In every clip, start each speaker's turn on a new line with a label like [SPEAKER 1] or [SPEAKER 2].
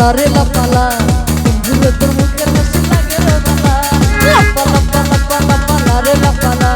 [SPEAKER 1] লাপালা রে লাপালা বন্ধুরে তোর মুখের হাসি লাগে রে বালা লাপালা লাপালা লাপালা রে লাপালা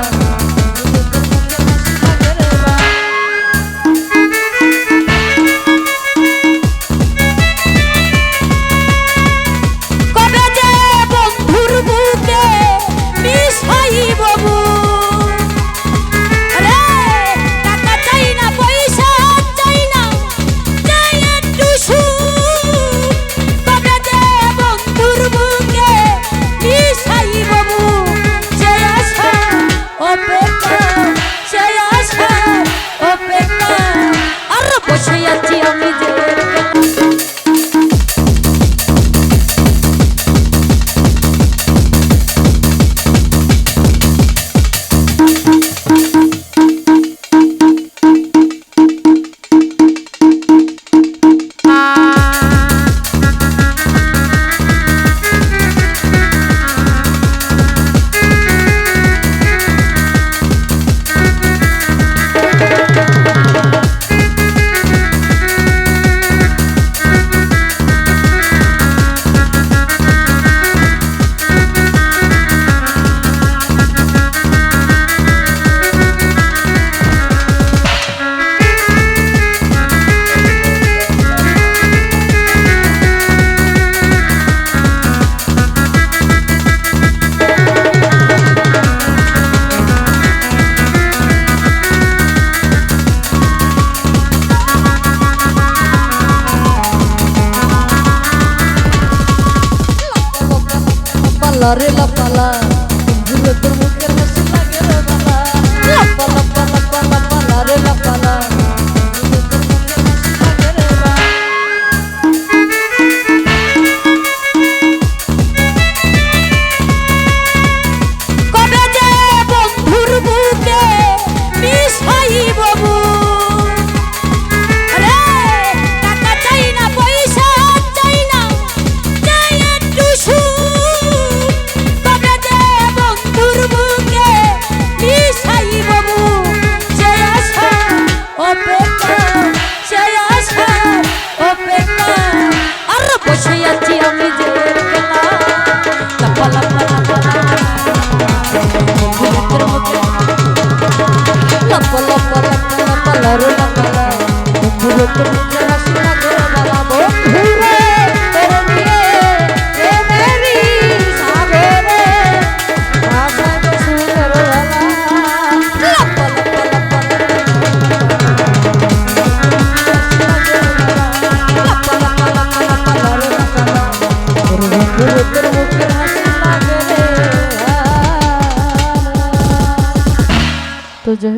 [SPEAKER 1] লাপালা রে লাপালা বন্ধুরে তোর মুখের হাসি লাগে রে বালা লাপালা লাপালা লাপালা রে লাপালা तो जो